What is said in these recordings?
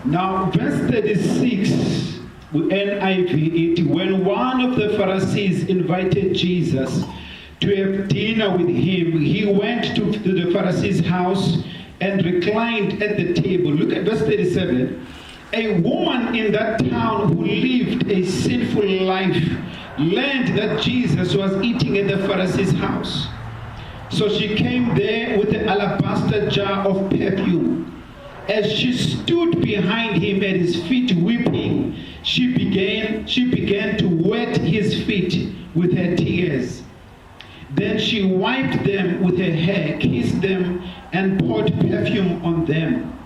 Now, verse 36, NIV, it, when one of the Pharisees invited Jesus to have dinner with him, he went to the Pharisee's house and reclined at the table. Look at verse 37. A woman in that town who lived a sinful life learned that Jesus was eating at the Pharisee's house. So she came there with an alabaster jar of perfume. As she stood behind him at his feet weeping, she began to wet his feet with her tears. Then she wiped them with her hair, kissed them, and poured perfume on them.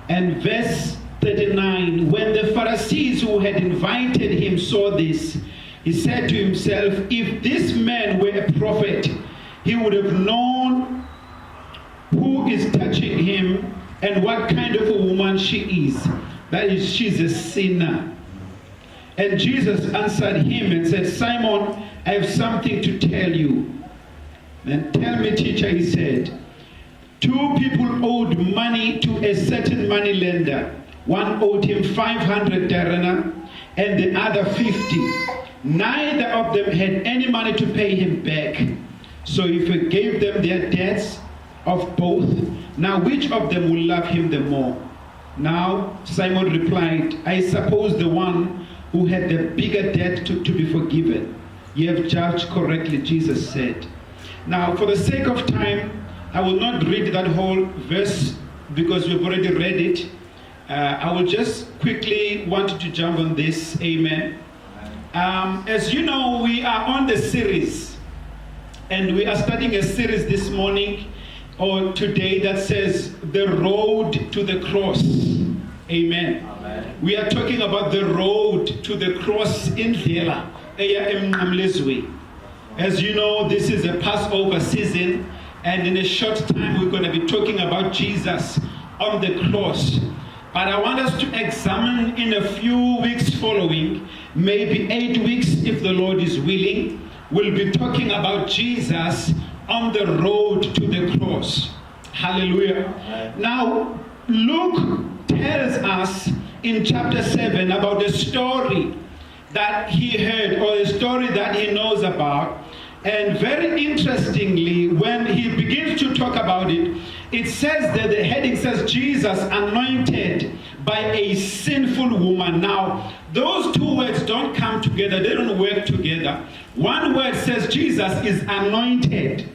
And verse 39, when the Pharisees who had invited him saw this, he said to himself, if this man were a prophet, he would have known who is touching him and what kind of a woman she is. That is, she's a sinner. And Jesus answered him and said, Simon, I have something to tell you. Then tell me, teacher, he said. 2 people owed money to a certain money lender. One owed him 500 denarii and the other 50. Neither of them had any money to pay him back. So he forgave them their debts of both. Now which of them will love him the more? Now Simon replied, I suppose the one who had the bigger debt to be forgiven. You have judged correctly, Jesus said. Now for the sake of time, I will not read that whole verse because we've already read it. I will just quickly want to jump on this. Amen. As you know, we are on the series, and we are starting a series this morning or today that says the road to the cross. Amen. Amen. We are talking about the road to the cross in Ndlela. As you know, this is a Passover season, and in a short time we're going to be talking about Jesus on the cross. But I want us to examine in a few weeks following, maybe 8 weeks if the Lord is willing, we'll be talking about Jesus on the road to the cross. Hallelujah. Now, Luke tells us in chapter 7 about the story that he heard, or a story that he knows about. And very interestingly, when he begins to talk about it, it says that the heading says Jesus anointed by a sinful woman. Now, those two words don't come together. They don't work together. One word says Jesus is anointed.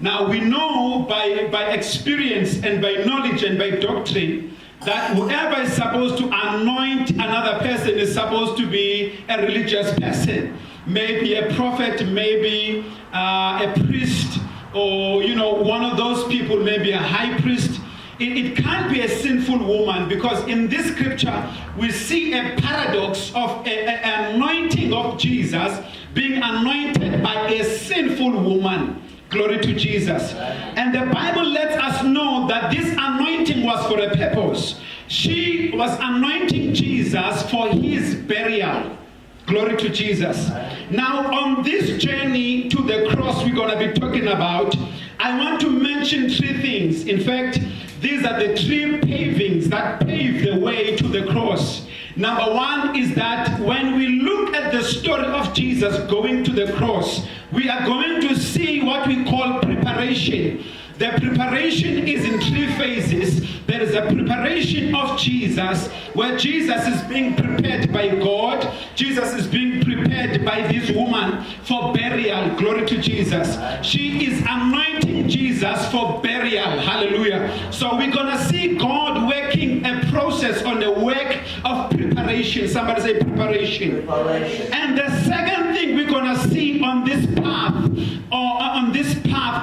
Now, we know by experience and by knowledge and by doctrine that whoever is supposed to anoint another person is supposed to be a religious person. Maybe a prophet, maybe a priest, or one of those people, maybe a high priest. It can't be a sinful woman, because in this scripture we see a paradox of an anointing of Jesus being anointed by a sinful woman. Glory to Jesus. And the Bible lets us know that this anointing was for a purpose. She was anointing Jesus for his burial. Glory to Jesus. Now, on this journey to the cross we're going to be talking about, I want to mention 3 things. In fact, these are the 3 pavings that pave the way to the cross. Number 1 is that when we look at the story of Jesus going to the cross, we are going to see what we call preparation. The preparation is in 3 phases. There is a preparation of Jesus, where Jesus is being prepared by God. Jesus is being prepared by this woman for burial. Glory to Jesus. She is anointing Jesus for burial. Hallelujah. So we're going to see God working a process on the work of preparation. Somebody say preparation. And the second thing we're going to see on this path,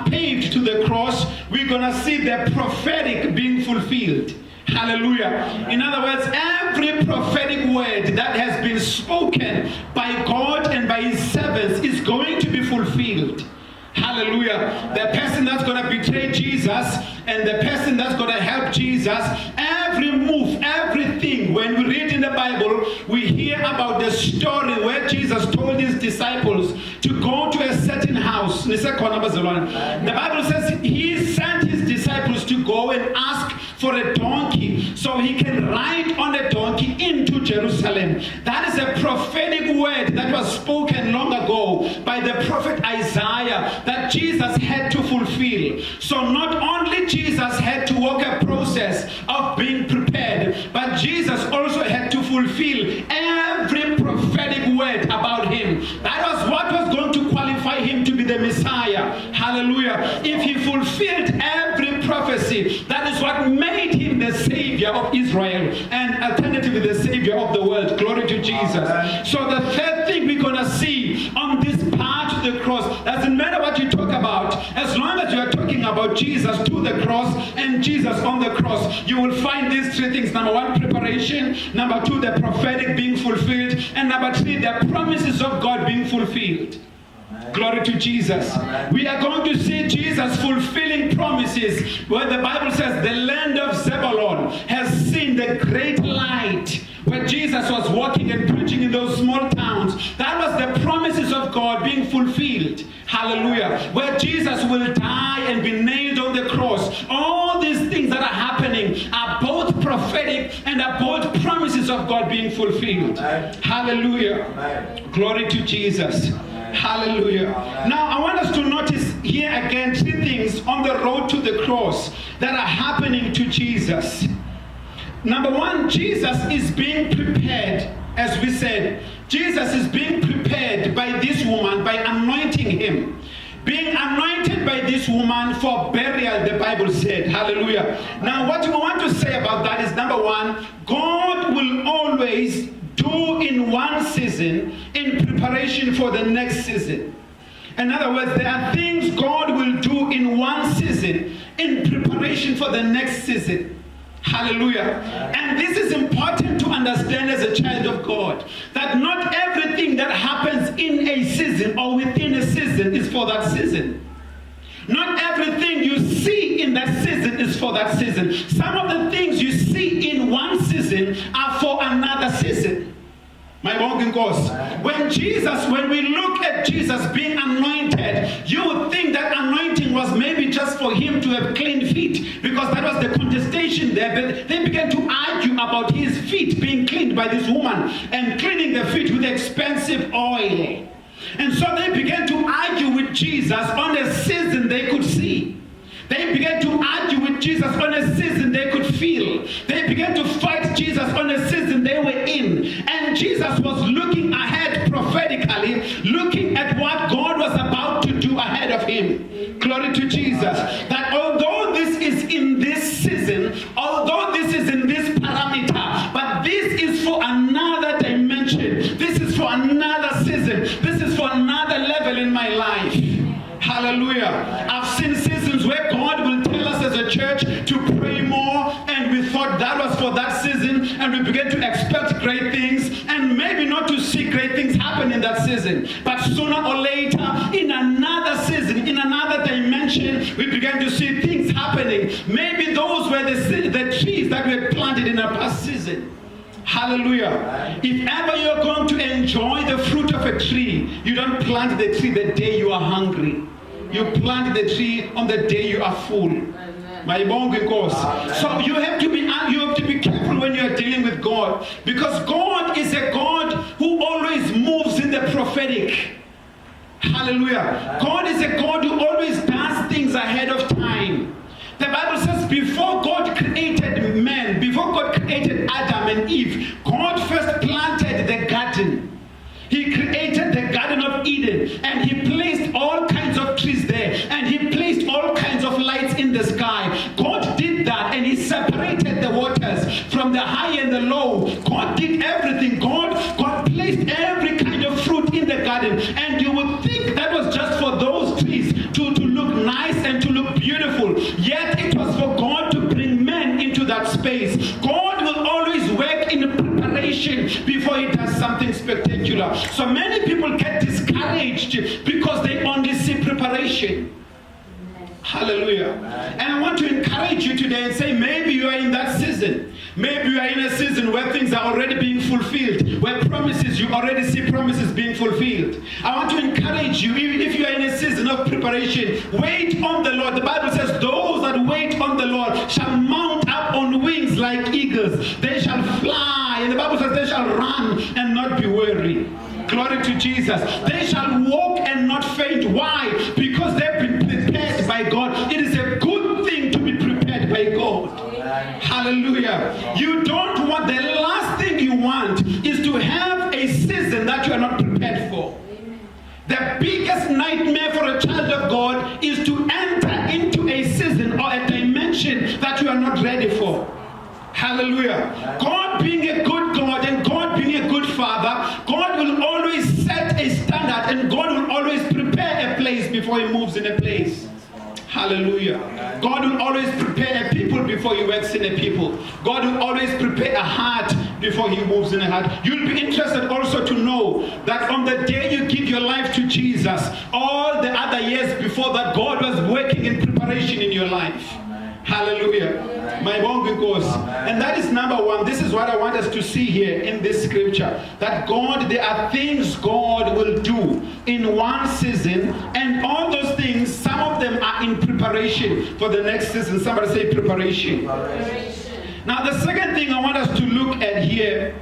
paved to the cross, we're going to see the prophetic being fulfilled. Hallelujah. In other words, every prophetic word that has been spoken by God and by his servants is going to be fulfilled. Hallelujah. The person that's going to betray Jesus and the person that's going to help Jesus, every move, everything, when we read in the Bible, we hear about the story where Jesus told his disciples to go to a certain house. The Bible says he sent his disciples to go and ask for a donkey so he can ride on a donkey into Jerusalem. That is a prophetic word that was spoken long ago by the prophet Isaiah that Jesus had to fulfill. So not only Jesus had to walk a process of being prepared, but Jesus also had to fulfill every prophetic word about him. That was what was going to qualify him to be the Messiah. Hallelujah. If he fulfilled every prophecy, that is what made him the Savior of Israel and alternatively the Savior of the world. Glory to Jesus. So the third thing we're going to see on this path to the cross, doesn't matter what you talk about, as long as you are talking about Jesus to the cross and Jesus on the cross, you will find these three things. Number one, preparation. Number two, the prophetic being fulfilled. And number three, the promises of God being fulfilled. Glory to Jesus. We are going to see Jesus fulfilling promises where the Bible says the land of Zebulun has seen the great light, where Jesus was walking and preaching in those small towns. That was the promises of God being fulfilled. Hallelujah. Where Jesus will die and be nailed on the cross. All these things that are happening are both prophetic and are both promises of God being fulfilled. Hallelujah. Glory to Jesus. Hallelujah. Now I want us to notice here again three things on the road to the cross that are happening to Jesus. Number one, Jesus is being prepared. As we said, Jesus is being prepared by this woman by anointing him. Being anointed by this woman for burial, the Bible said. Hallelujah. Now what we want to say about that is, number one, God will always do in one season in preparation for the next season. In other words, there are things God will do in one season in preparation for the next season. Hallelujah. And this is important to understand as a child of God, that not everything that happens in a season or within a season is for that season. Not everything you see in that season is for that season. Some of the things you see in one season are for another season. My Nkosivile. When we look at Jesus being anointed, you would think that anointing was maybe just for him to have clean feet, because that was the contestation there. But they began to argue about his feet being cleaned by this woman and cleaning the feet with expensive oil. And so they began to argue with Jesus on a season they could see. They began to argue with Jesus on a season they could feel. They began to fight Jesus on a season they were in. And Jesus was looking ahead prophetically, looking at what God was about to do ahead of him. Glory to Jesus. That although this is in this season, although this is in this parameter, but this is for another dimension. This is for another season. This is for another level in my life. Hallelujah. I've seen seasons where God will tell us as a church to pray more, and we thought that was for that season, and we began to expect great things, and maybe not to see great things happen in that season. But sooner or later, in another season, in another dimension, we began to see things happening. Maybe those were the trees that were planted in a past season. Hallelujah. If ever you're going to enjoy the fruit of a tree, you don't plant the tree the day you are hungry. You plant the tree on the day you are full. My Nkosivile. So you have to be careful when you are dealing with God, because God is a God who always moves in the prophetic. Hallelujah. God is a God who always does things ahead of time. The Bible says before God created man, before God created Adam and Eve, God first planted the garden. He created the Garden of Eden, and he placed all kinds of trees there, and he placed all kinds of lights in the sky. God did that, and he separated the waters from the high and the low. God did everything. God placed every kind of fruit in the garden, and you would think that was just for those trees to look nice and to look beautiful. Yet it was for God to bring men into that space. God will always work in preparation before he does something spectacular. So many people get discouraged because they only see preparation. Hallelujah. And I want to encourage you today and say, maybe you are in that season. Maybe you are in a season where things are already being fulfilled, where promises, you already see promises being fulfilled. I want to encourage you, if you are in a season of preparation, wait on the Lord. The Bible says, those that wait on the Lord shall mount up up on wings like eagles. They shall fly. And the Bible says they shall run and not be weary. Glory to Jesus. They shall walk and not faint. Why? Because they've been prepared by God. It is a good thing to be prepared by God. Hallelujah. You don't want, the last thing you want is to have a season that you are not prepared for. The biggest nightmare for a child of God is to enter into a season or a dimension that you are not ready for. Hallelujah. God being a good God and God being a good Father, God will always set a standard and God will always prepare a place before He moves in a place. Hallelujah. God will always prepare a people before He works in a people. God will always prepare a heart before He moves in a heart. You'll be interested also to know that on the day you give your life to Jesus, all the other years before that, God was working in preparation in your life. Hallelujah. My bone goes. And that is number one. This is what I want us to see here in this scripture. That God, there are things God will do in one season, and all those things, some of them are in preparation for the next season. Somebody say preparation. Now the second thing I want us to look at here,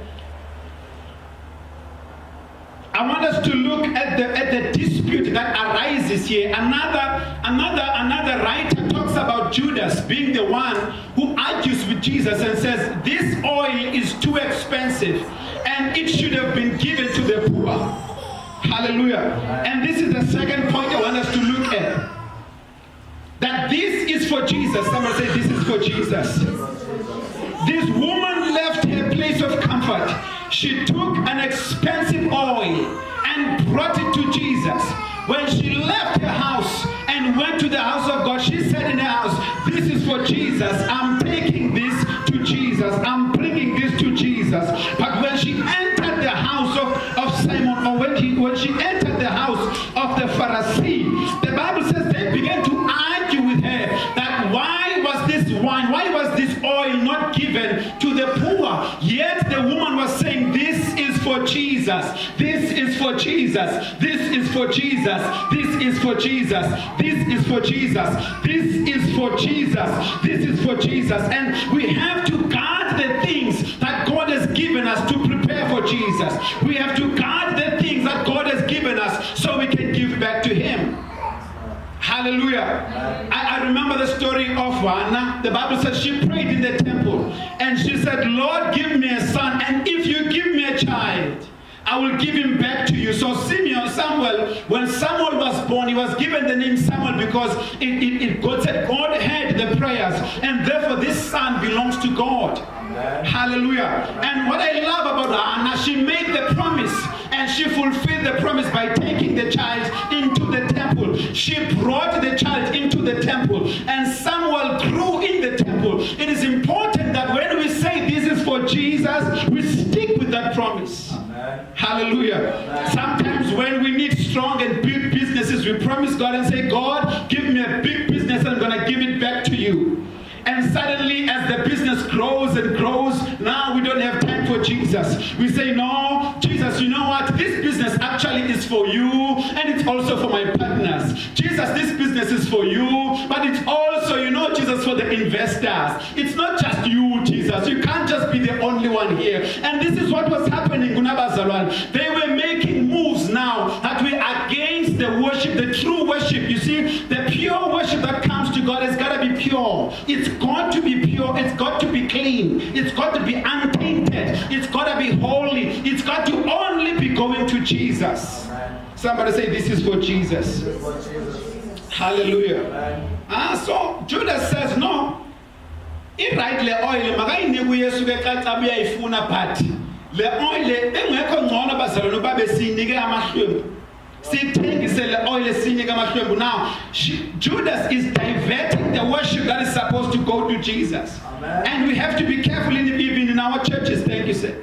I want us to look at the dispute that arises here. Another writer talks about Judas being the one who argues with Jesus and says, this oil is too expensive and it should have been given to the poor. Hallelujah. And this is the second point I want us to look at. That this is for Jesus. Somebody say, this is for Jesus. This woman left her place of comfort. She took an expensive oil and brought it to Jesus. When she left her house and went to the house of God, she said in her house, this is for Jesus. I'm taking this to Jesus. I'm bringing this to Jesus. But when she entered the house of Simon, or when she entered the house of the Pharisee, the Bible says they began to argue with her that why was this wine, why was this oil not given to the poor? Yet the woman was saying, this is for Jesus. This is for Jesus. This is for Jesus. This is for Jesus. This is for Jesus. This is for Jesus. This is for Jesus. And we have to guard the things that God has given us to prepare for Jesus. We have to guard the things that God has given us so we can give back to Him. Hallelujah. I remember the story of Hannah. The Bible says she prayed in the temple and she said, Lord, give me a son, and if you give me a child, I will give him back to you. So Samuel, when Samuel was born, he was given the name Samuel because God said God heard the prayers, and therefore this son belongs to God. Hallelujah. And what I love about Hannah, she made the promise and she fulfilled the promise by taking the child into the temple. She brought the child into the temple and Samuel grew in the temple. It is important that when we say this is for Jesus, we stick with that promise. Hallelujah. Sometimes when we need strong and big businesses, we promise God and say, God, give me a big business, I'm going to give it back to you. And suddenly as the business grows and grows, now we don't have time for Jesus. We say, no, Jesus, you know what? This business actually is for you and it's also for my partners. Jesus, this business is for you, but it's also, you know, Jesus, for the investors. It's not just you, Jesus. You can't just be the only one here. And this is what was happening, Kunabazalwan. They were making moves now that were against the worship, the true worship. You see, the pure worship that comes to God has got to be pure. It's got to be pure. It's got to be clean. It's got to be untainted. It's got to be holy. It's got to only be going to Jesus. Somebody say, this is for Jesus. Hallelujah. So Judas says, no. Right le oil makayinike uYesu ke xa uyayifuna but le oil engekho ngcono bazalwane babe sinike amahlwembu. Now, Judas is diverting the worship that is supposed to go to Jesus. Amen. And we have to be careful even in our churches. Thank you, sir.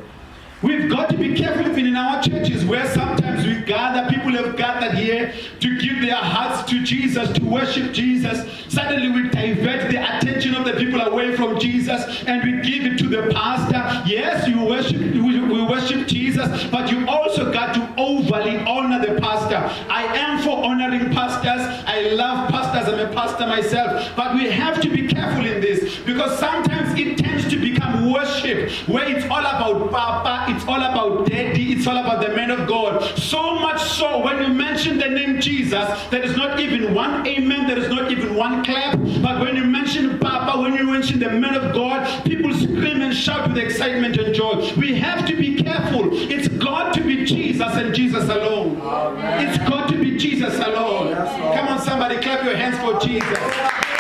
We've got to be careful even in our churches where sometimes we gather, people have gathered here to give their hearts to Jesus, to worship Jesus. Suddenly we divert the attention of the people away from Jesus and we give it to the pastor. Yes, we worship Jesus, but you also got to overly honor the pastor. I am for honoring pastors. I love pastors. I'm a pastor pastor myself, but we have to be careful in this, because sometimes it tends to become worship, where it's all about Papa, it's all about Daddy, it's all about the man of God. So much so, when you mention the name Jesus, there is not even one amen, there is not even one clap. But when you mention Papa, when you mention the man of God, people scream and shout with excitement and joy. We have to be careful. It's got to be Jesus and Jesus alone. Amen. It's got to be Jesus alone. Yes, come on, somebody, clap your hands for Jesus.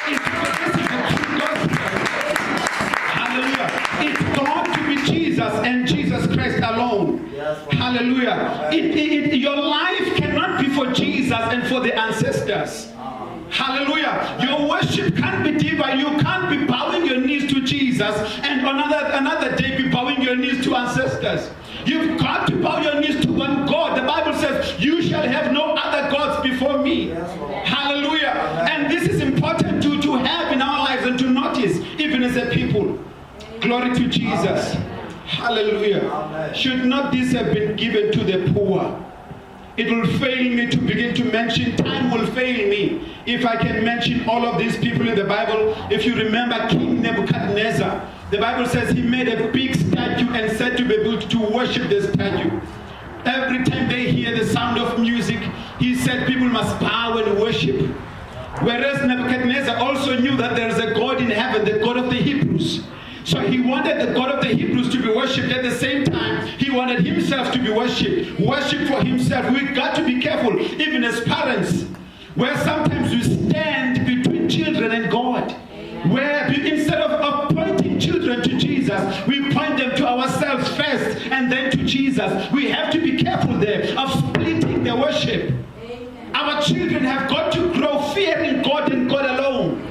This is the true gospel. Hallelujah. It's got to be Jesus and Jesus Christ alone. Yes, hallelujah. Your life cannot be for Jesus and for the ancestors. Hallelujah. Your worship can't be divine. You can't be bowing your knees to Jesus and another day be bowing your knees to ancestors. You've got to bow your knees to one God. The Bible says, you shall have no other gods before me. Hallelujah. And this is important to have in our lives and to notice, even as a people. Glory to Jesus. Hallelujah. Should not this have been given to the poor? It will fail me to begin to mention. Time will fail me if I can mention all of these people in the Bible. If you remember King Nebuchadnezzar, the Bible says he made a big statue and said to people to worship the statue. Every time they hear the sound of music, he said people must bow and worship. Whereas Nebuchadnezzar also knew that there is a God in heaven, the God of the Hebrews. So he wanted the God of the Hebrews to be worshipped. At the same time, he wanted himself to be worshipped. Worship for himself. We've got to be careful, even as parents, where sometimes we stand between children and God. Where instead of pointing children to Jesus, we point them to ourselves first and then to Jesus. We have to be careful there of splitting the worship. Our children have got to grow fearing God and God alone.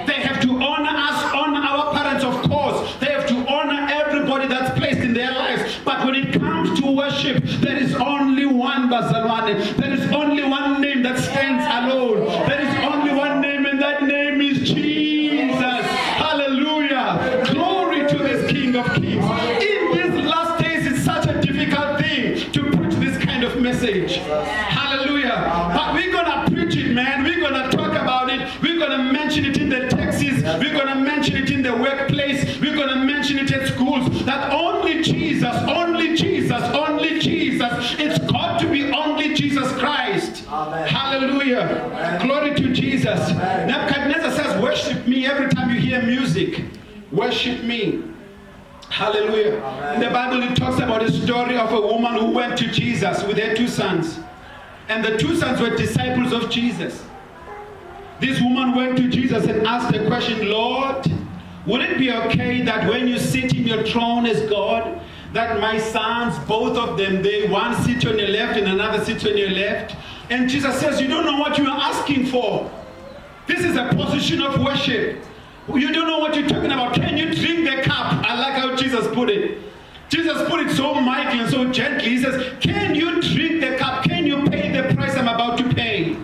They have to honor us, honor our parents, of course. They have to honor everybody that's placed in their lives. But when it comes to worship, there is only one Bazalwane. There is only one name that stands alone. There is only one name, and that name is Jesus. Hallelujah. Glory to this King of Kings. In these last days, it's such a difficult thing to preach this kind of message. Hallelujah. But we're going to preach it, man. We're going to talk about it. We're going to mention it in the taxis. We're going to mention it in the workplace. We're going to mention it at schools. That only Jesus, only Jesus, only Jesus. It's got to be only Jesus Christ. Amen. Hallelujah. Amen. Glory to Jesus. Amen. Nebuchadnezzar says, worship me every time you hear music. Worship me. Hallelujah. Amen. In the Bible, it talks about a story of a woman who went to Jesus with her 2 sons. And the 2 sons were disciples of Jesus. This woman went to Jesus and asked the question, Lord, would it be okay that when you sit in your throne as God, that my sons, both of them, one sits on your left and another sits on your left? And Jesus says, you don't know what you are asking for. This is a position of worship. You don't know what you're talking about. Can you drink the cup? I like how Jesus put it. Jesus put it so mildly and so gently. He says, can you drink the cup? Can you pay the price I'm about to pay?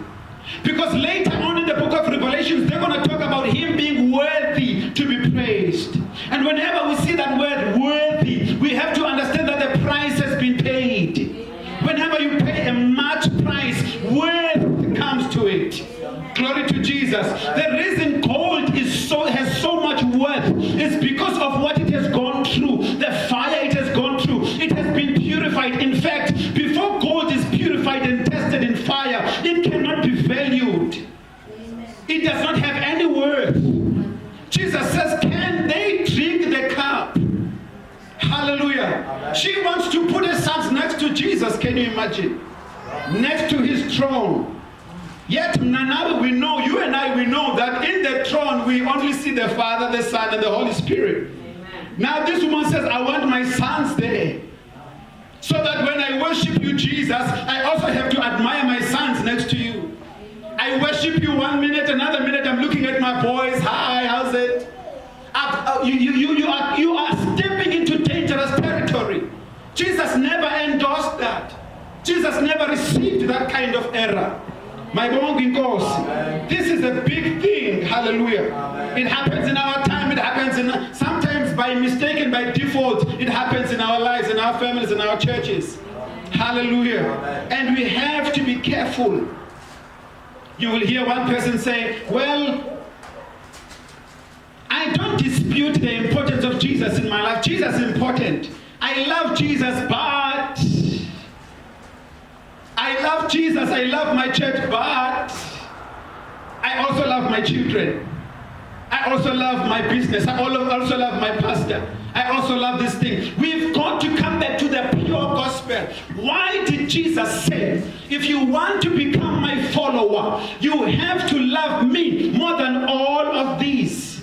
Because later on in the book of Revelations, they're going to talk about him being worthy to be praised. And whenever we see that word worthy, we have to understand that the price has been paid. Whenever you pay a much price, worth comes to it. Glory to Jesus. The reason gold has so much worth is because of what it has gone through, the fire it has gone through. It has been purified. In fact, before gold is purified and tested in fire, it cannot be valued. It does not have any worth. Jesus says, can they drink the cup? Hallelujah. Amen. She wants to put her sons next to Jesus. Can you imagine? Next to his throne. Yet now we know, you and I, we know that in the throne we only see the Father, the Son, and the Holy Spirit. Amen. Now this woman says, I want my sons there. So that when I worship you, Jesus, I also have to admire my sons next to you. I worship you 1 minute, another minute I'm looking at my boys. Hi, how's it? You are stepping into dangerous territory. Jesus never endorsed that. Jesus never received that kind of error. My Nkosivile. This is a big thing. Hallelujah. Amen. It happens in our time. It happens sometimes by mistake and by default. It happens in our lives, in our families, in our churches. Hallelujah. Amen. And we have to be careful. You will hear one person say, well, I don't dispute the importance of Jesus in my life. Jesus is important. I love Jesus, but I love Jesus, I love my church, but I also love my children. I also love my business. I also love my pastor. I also love this thing. We've got to come back to the pure gospel. Why did Jesus say, if you want to become my follower, you have to love me more than all of these?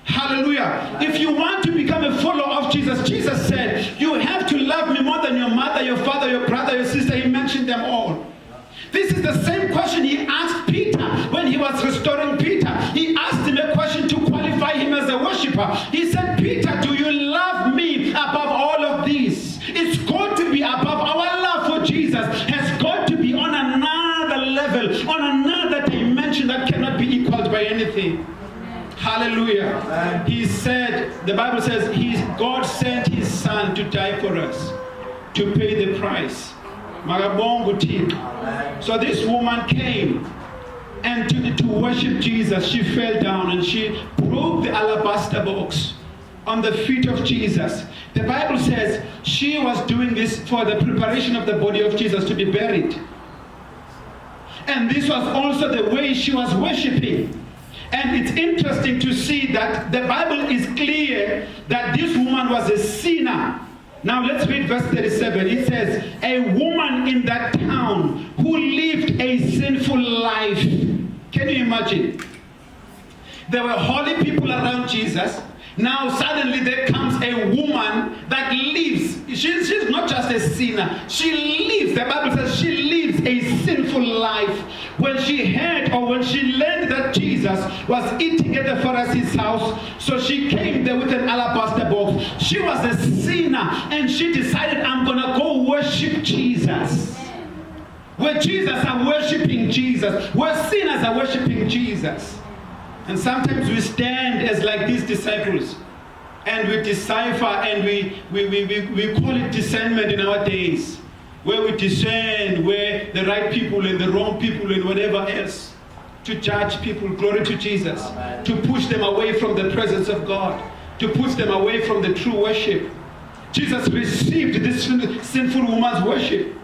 Hallelujah. If you want to become a follower of Jesus, Jesus said, you have to love me more than your mother, your father, your brother, your sister. He mentioned them all. This is the same question he asked Peter when he was restoring Peter. He asked him a question to qualify him as a worshiper. He said, Peter, do you love me above all of these? It's got to be above. Our love for Jesus has got to be on another level, on another dimension that cannot be equaled by anything. Hallelujah. Amen. He said, the Bible says, God sent his son to die for us, to pay the price. So this woman came and to worship Jesus. She fell down and she broke the alabaster box on the feet of Jesus. The Bible says she was doing this for the preparation of the body of Jesus to be buried. And this was also the way she was worshiping. And it's interesting to see that the Bible is clear that this woman was a sinner. Now let's read verse 37. It says, a woman in that town who lived a sinful life. Can you imagine? There were holy people around Jesus. Now suddenly there comes a woman that lives. She's not just a sinner. She lives. The Bible says she lives a sinful life. When she heard or when she learned that Jesus was eating at the Pharisee's house, so she came there with an alabaster box. She was a sinner and she decided, I'm going to go worship Jesus. Where Jesus are worshiping Jesus. Where sinners are worshiping Jesus. And sometimes we stand as like these disciples and we decipher and we call it discernment in our days, where we discern where the right people and the wrong people and whatever else, to judge people. Glory to Jesus. Amen. To push them away from the presence of God, to push them away from the true worship. Jesus received this sinful woman's worship.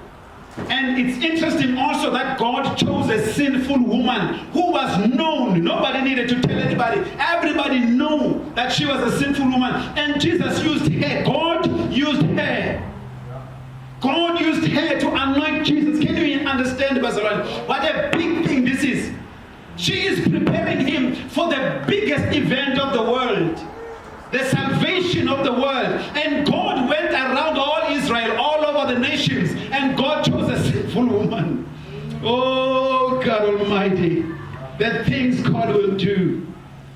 And it's interesting also that God chose a sinful woman who was known. Nobody needed to tell anybody. Everybody knew that she was a sinful woman. And Jesus used her. God used her. God used her to anoint Jesus. Can you understand, Pastor? What a big thing this is. She is preparing him for the biggest event of the world. The salvation of the world. And God went around all Israel, all over the nations, and God chose a sinful woman. Oh, God Almighty. The things God will do.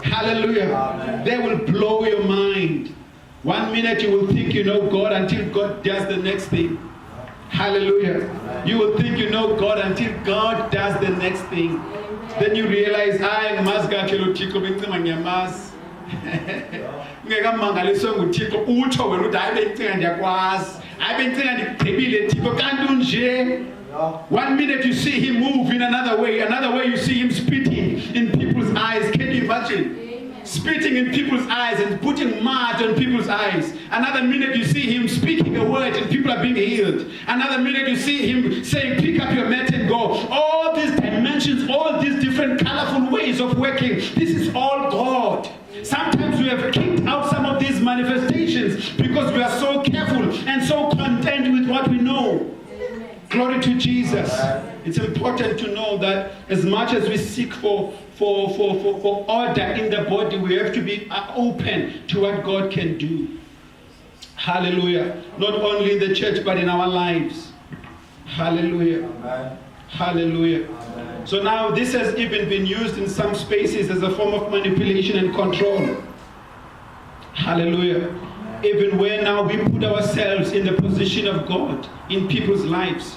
Hallelujah. Amen. They will blow your mind. 1 minute you will think you know God until God does the next thing. Hallelujah. Amen. You will think you know God until God does the next thing. Amen. Then you realize, I must go to ngekamangaliswe nguThixo utsho wena uthi hayi bengicinga ndiyakwazi hayi bengicinga ndigqibile Thixo kanti unje. 1 minute you see him move in another way you see him spitting in people's eyes. Can you imagine? Spitting in people's eyes and putting mud on people's eyes. Another minute you see him speaking a word and people are being healed. Another minute you see him saying, pick up your mat and go. All these dimensions, all these different colorful ways of working, this is all God. Sometimes we have kicked out some of these manifestations because we are so careful and so content with what we know. Glory to Jesus. It's important to know that as much as we seek for order in the body, we have to be open to what God can do. Hallelujah. Not only in the church, but in our lives. Hallelujah. Amen. Hallelujah. Amen. So now this has even been used in some spaces as a form of manipulation and control. Hallelujah. Amen. Even where now we put ourselves in the position of God in people's lives.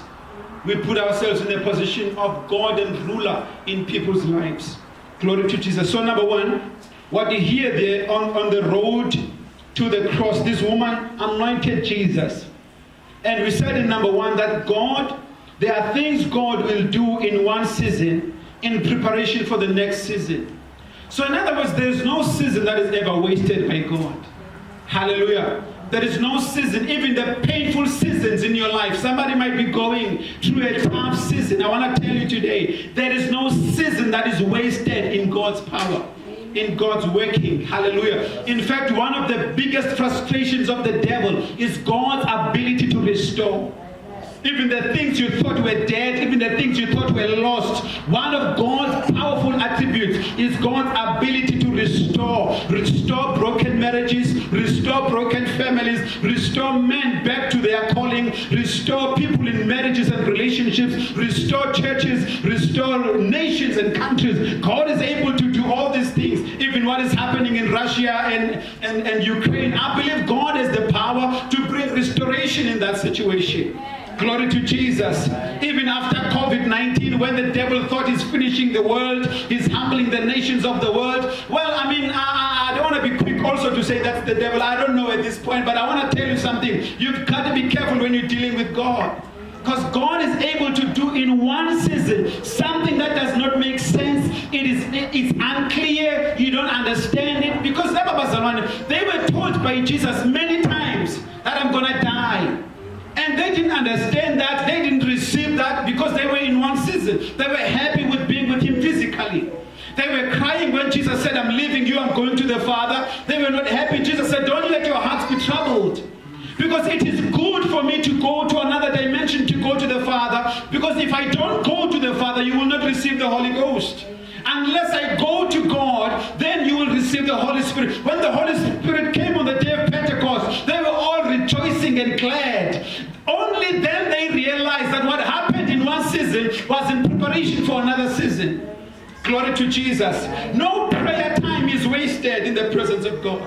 We put ourselves in the position of God and ruler in people's lives. Glory to Jesus. So number one, what you hear there on the road to the cross, this woman anointed Jesus. And we said in number one that God, there are things God will do in one season in preparation for the next season. So in other words, there is no season that is ever wasted by God. Hallelujah. There is no season, even the painful seasons in your life. Somebody might be going through a tough season. I want to tell you today, there is no season that is wasted in God's power, in God's working. Hallelujah. In fact, one of the biggest frustrations of the devil is God's ability to restore. Even the things you thought were dead, even the things you thought were lost, one of God's powerful attributes is God's ability to restore. Restore broken marriages, restore broken families, restore men back to their calling, restore people in marriages and relationships, restore churches, restore nations and countries. God is able to do all these things. Even what is happening in Russia and Ukraine, I believe God has the power to bring restoration in that situation. Glory to Jesus. Even after COVID-19, when the devil thought he's finishing the world, he's humbling the nations of the world. Well, I mean, I don't want to be quick also to say that's the devil. I don't know at this point, but I want to tell you something. You've got to be careful when you're dealing with God. Because God is able to do in one season something that does not make sense. It's unclear. You don't understand it. Because they were told by Jesus many times that I'm going to die. And they didn't understand that. They didn't receive that because they were in one season. They were happy with being with him physically. They were crying when Jesus said, I'm leaving you, I'm going to the Father. They were not happy. Jesus said, don't let your hearts be troubled. Because it is good for me to go to another dimension, to go to the Father. Because if I don't go to the Father, you will not receive the Holy Ghost. Unless I go to God, then you will receive the Holy Spirit. When the Holy Spirit came on the day of Pentecost, they were all rejoicing and glad. Only then they realized that what happened in one season was in preparation for another season. Glory to Jesus. No prayer time is wasted in the presence of God.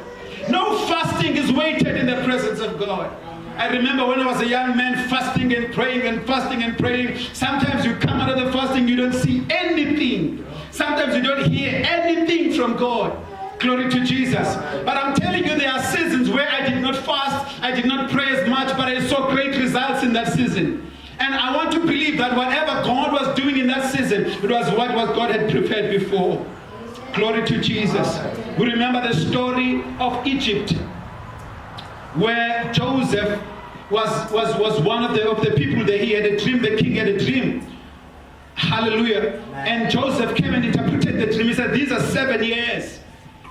No fasting is wasted in the presence of God. I remember when I was a young man fasting and praying and fasting and praying. Sometimes you come out of the fasting, you don't see anything. Sometimes you don't hear anything from God. Glory to Jesus. But I'm telling you, there are seasons where I did not fast, I did not pray as much, but I saw great results in that season. And I want to believe that whatever God was doing in that season, it was what God had prepared before. Glory to Jesus. We remember the story of Egypt, where Joseph was one of the people that he had a dream, the king had a dream. Hallelujah. And Joseph came and interpreted the dream. He said, these are 7 years.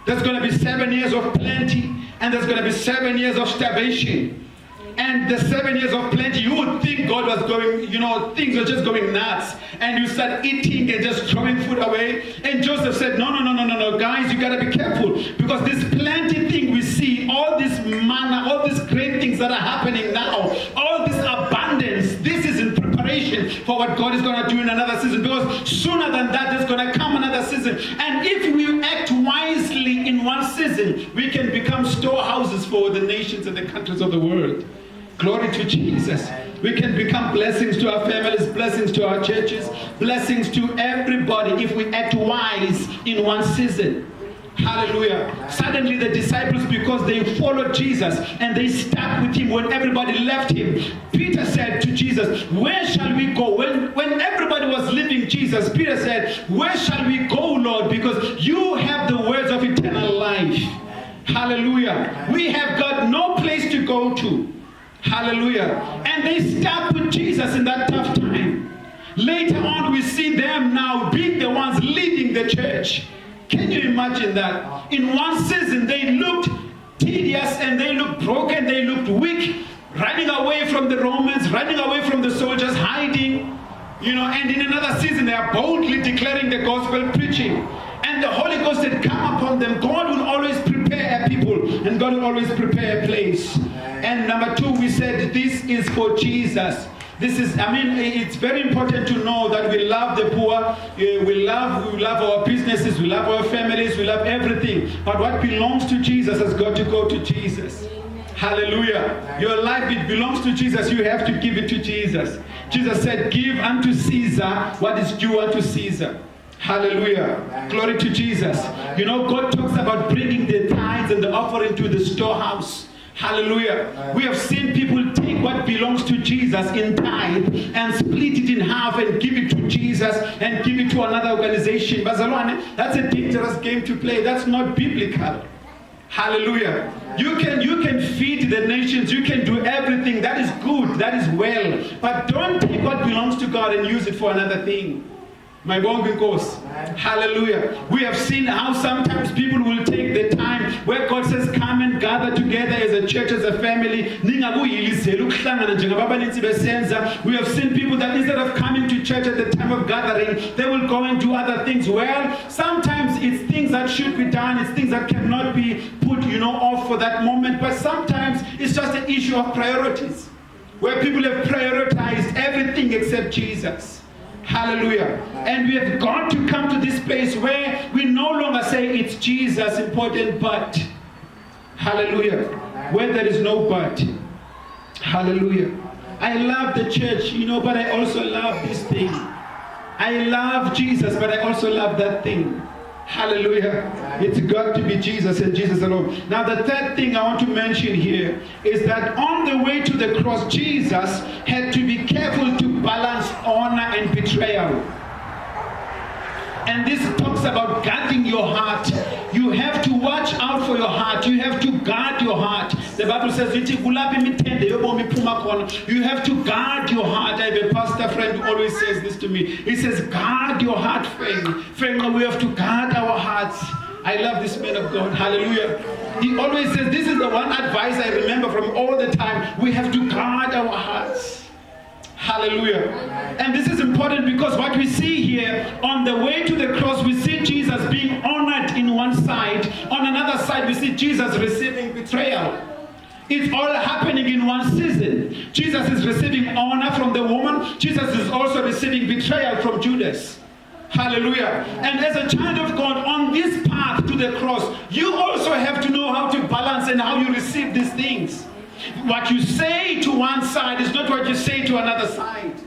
There's going to be 7 years of plenty, and there's going to be 7 years of starvation. And the 7 years of plenty, you would think God was going, things were just going nuts. And you start eating and just throwing food away. And Joseph said, no, guys, you got to be careful. Because this plenty thing we see, all this manna, all these great things that are happening now, all this abundance, this is in preparation for what God is going to do in another season. Because sooner than that, there's going to come another season. And if we act wisely in one season, we can become storehouses for the nations and the countries of the world. Glory to Jesus. We can become blessings to our families, blessings to our churches, blessings to everybody if we act wise in one season. Hallelujah. Suddenly the disciples, because they followed Jesus and they stuck with him when everybody left him, Peter said to Jesus, where shall we go? When everybody was leaving Jesus, Peter said, where shall we go, Lord? Because you have the words of eternal life. Hallelujah. We have got no place to go to. Hallelujah. And they stuck with Jesus in that tough time. Later on, we see them now being the ones leading the church. Can you imagine that? In one season, they looked tedious and they looked broken, they looked weak, running away from the Romans, running away from the soldiers, hiding. And in another season, they are boldly declaring the gospel, preaching. And the Holy Ghost had come upon them. God will always prepare a people, and God will always prepare a place. And number 2, we said this is for Jesus. It's very important to know that we love the poor, we love our businesses, we love our families, we love everything. But what belongs to Jesus has got to go to Jesus. Hallelujah. Your life, it belongs to Jesus. You have to give it to Jesus. Jesus said, give unto Caesar what is due unto Caesar. Hallelujah. Glory to Jesus. God talks about bringing the tithes and the offering to the storehouse. Hallelujah. We have seen people take take what belongs to Jesus in tithe and split it in half and give it to Jesus and give it to another organization. That's a dangerous game to play. That's not biblical. Hallelujah. You can feed the nations. You can do everything. That is good. That is well. But don't take what belongs to God and use it for another thing. My bongi goes. Hallelujah. We have seen how sometimes people will take the time where God says, come and gather together as a church, as a family. We have seen people that instead of coming to church at the time of gathering, they will go and do other things. Well, sometimes it's things that should be done. It's things that cannot be put, off for that moment. But sometimes it's just an issue of priorities, where people have prioritized everything except Jesus. Hallelujah. And we have got to come to this place where we no longer say it's Jesus important, but. Hallelujah. Where there is no but. Hallelujah. I love the church, but I also love this thing. I love Jesus, but I also love that thing. Hallelujah. It's got to be Jesus and Jesus alone. Now the third thing I want to mention here is that on the way to the cross, Jesus had to be careful to balance honor and betrayal. And this talks about guarding your heart. You have to watch out for your heart. You have to guard your heart. The Bible says, you have to guard your heart. I have a pastor friend who always says this to me. He says, guard your heart, Fenqe. We have to guard our hearts. I love this man of God. Hallelujah. He always says, this is the one advice I remember from all the time. We have to guard our hearts. Hallelujah. And this is important because what we see here, on the way to the cross, we see Jesus being honored in one side. On another side, we see Jesus receiving betrayal. It's all happening in one season. Jesus is receiving honor from the woman. Jesus is also receiving betrayal from Judas. Hallelujah. And as a child of God, on this path to the cross, you also have to know how to balance and how you receive these things. What you say to one side is not what you say to another side.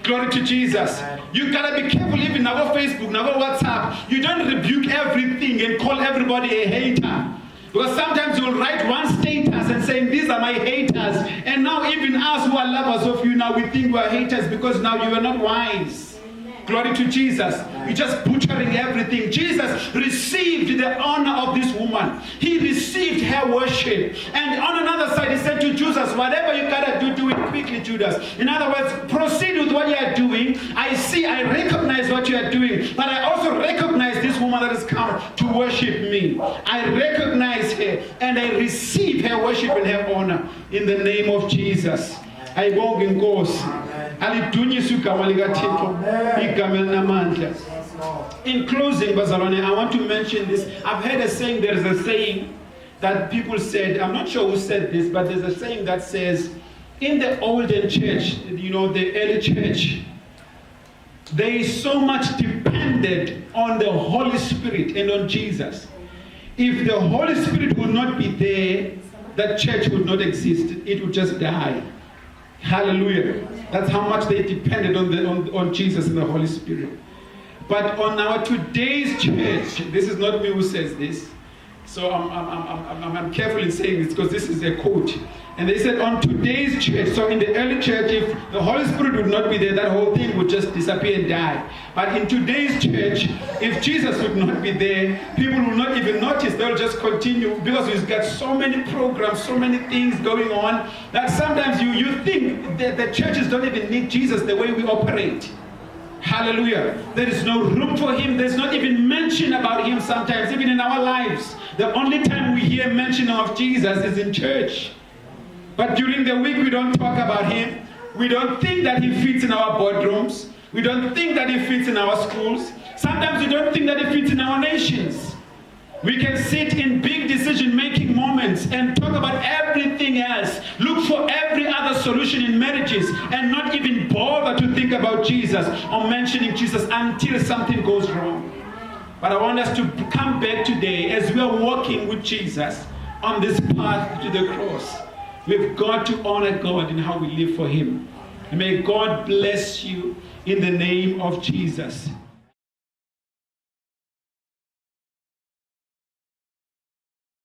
Glory to Jesus. You gotta be careful even now on Facebook, now on WhatsApp. You don't rebuke everything and call everybody a hater. Because sometimes you'll write one status and saying, these are my haters. And now even us who are lovers of you, now we think we're haters because now you are not wise. Glory to Jesus. You're just butchering everything. Jesus received the honor of this woman. He received her worship. And on another side, he said to Judas, whatever you gotta do, do it quickly, Judas. In other words, proceed with what you are doing. I recognize what you are doing. But I also recognize this woman that has come to worship me. I recognize her and I receive her worship and her honor in the name of Jesus. I walk in Nkosivile Fenqe. In closing, Bazalwane, I want to mention this. I've heard a saying, there is a saying that people said, I'm not sure who said this, but there's a saying that says, in the olden church, the early church, they so much depended on the Holy Spirit and on Jesus. If the Holy Spirit would not be there, that church would not exist. It would just die. Hallelujah. That's how much they depended on Jesus and the Holy Spirit. But on our today's church, this is not me who says this, so I'm careful in saying this because this is a quote. And they said on today's church, so in the early church, if the Holy Spirit would not be there, that whole thing would just disappear and die. But in today's church, if Jesus would not be there, people will not even notice. They'll just continue because we've got so many programs, so many things going on, that sometimes you think that the churches don't even need Jesus the way we operate. Hallelujah. There is no room for him. There's not even mention about him sometimes, even in our lives. The only time we hear mention of Jesus is in church. But during the week, we don't talk about him. We don't think that he fits in our boardrooms. We don't think that he fits in our schools. Sometimes we don't think that he fits in our nations. We can sit in big decision-making moments and talk about everything else. Look for every other solution in marriages and not even bother to think about Jesus or mentioning Jesus until something goes wrong. But I want us to come back today as we are walking with Jesus on this path to the cross. We've got to honor God in how we live for him. And may God bless you in the name of Jesus.